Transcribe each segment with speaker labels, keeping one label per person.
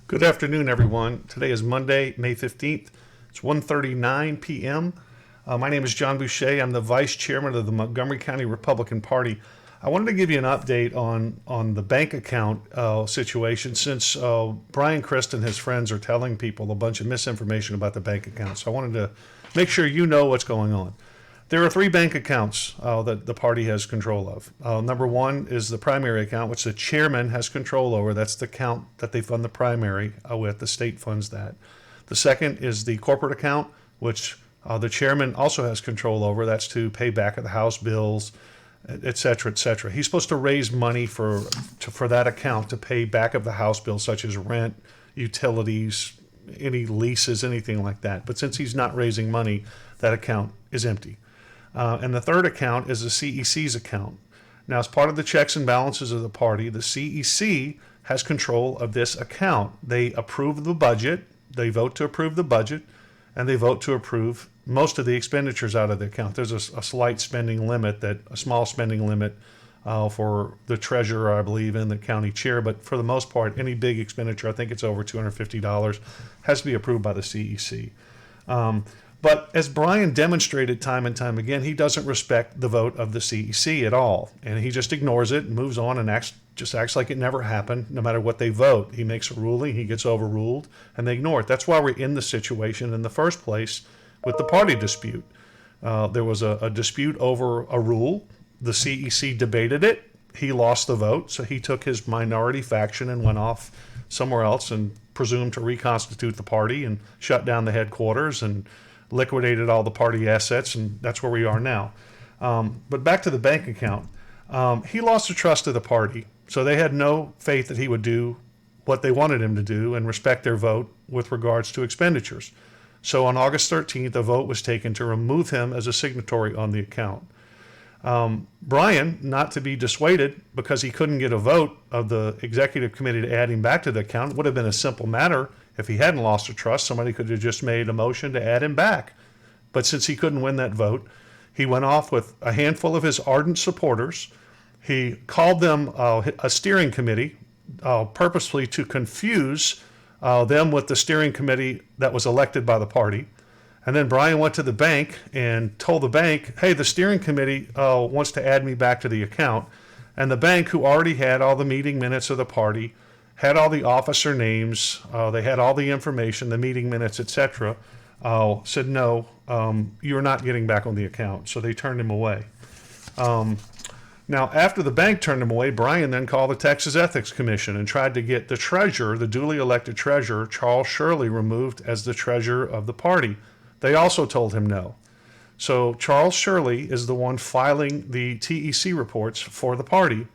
Speaker 1: Good afternoon, everyone. Today is Monday, May 15th. It's 1:39 p.m. My name is John Boucher. I'm the Vice Chairman of the Montgomery County Republican Party. I wanted to give you an update on the bank account situation since Bryan Christ and his friends are telling people a bunch of misinformation about the bank account. So I wanted to make sure you know what's going on. There are three bank accounts that the party has control of. Number one is the primary account, which the chairman has control over. That's the account that they fund the primary with. The state funds that. The second is the corporate account, which the chairman also has control over. That's to pay back of the House bills, et cetera, et cetera. He's supposed to raise money for that account to pay back of the House bills, such as rent, utilities, any leases, anything like that. But since he's not raising money, that account is empty. And the third account is the CEC's account. Now, as part of the checks and balances of the party, the CEC has control of this account. They approve the budget, they vote to approve the budget, and they vote to approve most of the expenditures out of the account. There's a slight spending limit, a small spending limit for the treasurer, I believe, and the county chair. But for the most part, any big expenditure, I think it's over $250, has to be approved by the CEC. But as Bryan demonstrated time and time again, he doesn't respect the vote of the CEC at all. And he just ignores it and moves on and acts like it never happened, no matter what they vote. He makes a ruling, he gets overruled, and they ignore it. That's why we're in the situation in the first place with the party dispute. There was a dispute over a rule. The CEC debated it. He lost the vote, so he took his minority faction and went off somewhere else and presumed to reconstitute the party and shut down the headquarters and liquidated all the party assets, and that's where we are now. But back to the bank account. He lost the trust of the party, so they had no faith that he would do what they wanted him to do and respect their vote with regards to expenditures. So on August 13th, a vote was taken to remove him as a signatory on the account. Bryan, not to be dissuaded because he couldn't get a vote of the executive committee to add him back to the account, it would have been a simple matter. If he hadn't lost the trust, somebody could have just made a motion to add him back. But since he couldn't win that vote, he went off with a handful of his ardent supporters. He called them a steering committee purposely to confuse them with the steering committee that was elected by the party. And then Bryan went to the bank and told the bank, hey, the steering committee wants to add me back to the account. And the bank, who already had all the meeting minutes of the party, had all the officer names, they had all the information, the meeting minutes, etc., said, no, you're not getting back on the account. So they turned him away. Now, after the bank turned him away, Bryan then called the Texas Ethics Commission and tried to get the treasurer, the duly elected treasurer, Charles Shirley, removed as the treasurer of the party. They also told him no. So Charles Shirley is the one filing the TEC reports for the party.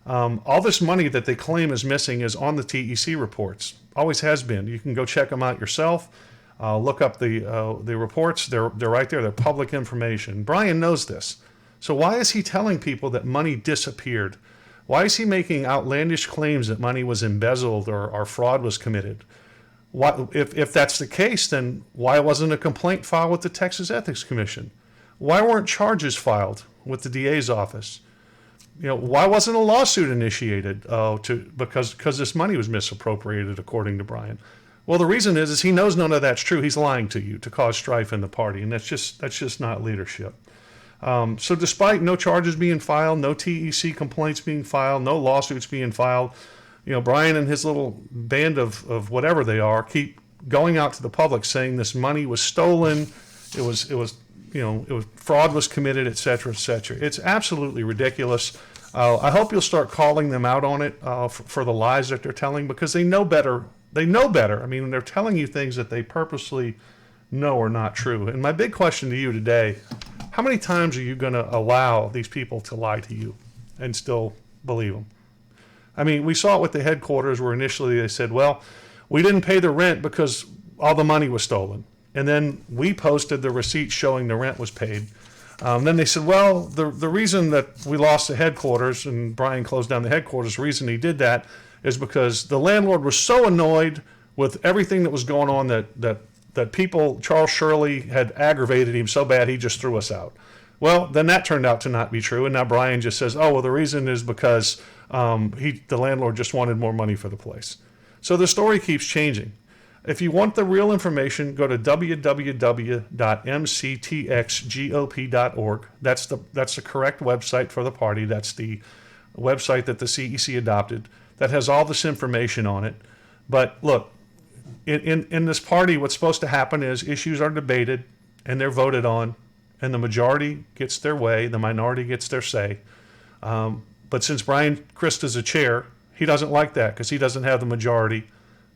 Speaker 1: All this money that they claim is missing is on the TEC reports. Always has been. You can go check them out yourself. Look up the reports. They're right there. They're public information. Bryan knows this. So why is he telling people that money disappeared? Why is he making outlandish claims that money was embezzled or fraud was committed? If that's the case, then why wasn't a complaint filed with the Texas Ethics Commission? Why weren't charges filed with the DA's office? Why wasn't a lawsuit initiated because this money was misappropriated, according to Bryan? Well, the reason is he knows none of that's true. He's lying to you to cause strife in the party, and that's just not leadership. So despite no charges being filed, no TEC complaints being filed, no lawsuits being filed, Bryan and his little band of whatever they are keep going out to the public saying this money was stolen, it was fraud was committed, et cetera, et cetera. It's absolutely ridiculous. I hope you'll start calling them out on it for the lies that they're telling, because they know better. They know better. I mean, they're telling you things that they purposely know are not true. And my big question to you today, how many times are you going to allow these people to lie to you and still believe them? I mean, we saw it with the headquarters where initially they said, well, we didn't pay the rent because all the money was stolen. And then we posted the receipts showing the rent was paid. Then they said, well, the reason that we lost the headquarters and Bryan closed down the headquarters, the reason he did that is because the landlord was so annoyed with everything that was going on that people, Charles Shirley, had aggravated him so bad he just threw us out. Well, then that turned out to not be true. And now Bryan just says, oh, well, the reason is because the landlord just wanted more money for the place. So the story keeps changing. If you want the real information, go to www.mctxgop.org. That's the correct website for the party. That's the website that the CEC adopted that has all this information on it. But look, in this party, what's supposed to happen is issues are debated and they're voted on, and the majority gets their way, the minority gets their say. But since Bryan Christ is a chair, he doesn't like that because he doesn't have the majority.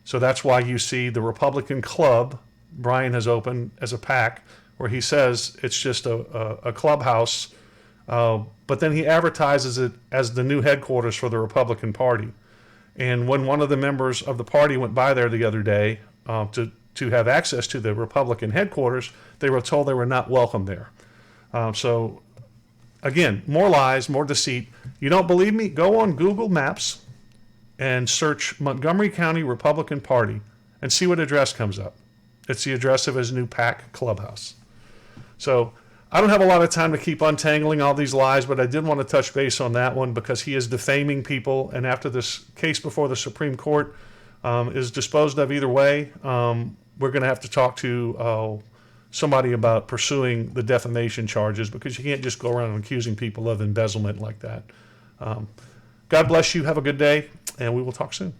Speaker 1: So that's why you see the Republican club Bryan has opened as a PAC, where he says it's just a clubhouse, but then he advertises it as the new headquarters for the Republican Party. And when one of the members of the party went by there the other day to have access to the Republican headquarters, they were told they were not welcome there. So again, more lies, more deceit. You don't believe me? Go on Google Maps and search Montgomery County Republican Party and see what address comes up. It's the address of his new PAC clubhouse. So I don't have a lot of time to keep untangling all these lies, but I did want to touch base on that one because he is defaming people. And after this case before the Supreme Court is disposed of either way, we're going to have to talk to somebody about pursuing the defamation charges, because you can't just go around accusing people of embezzlement like that. God bless you. Have a good day, and we will talk soon.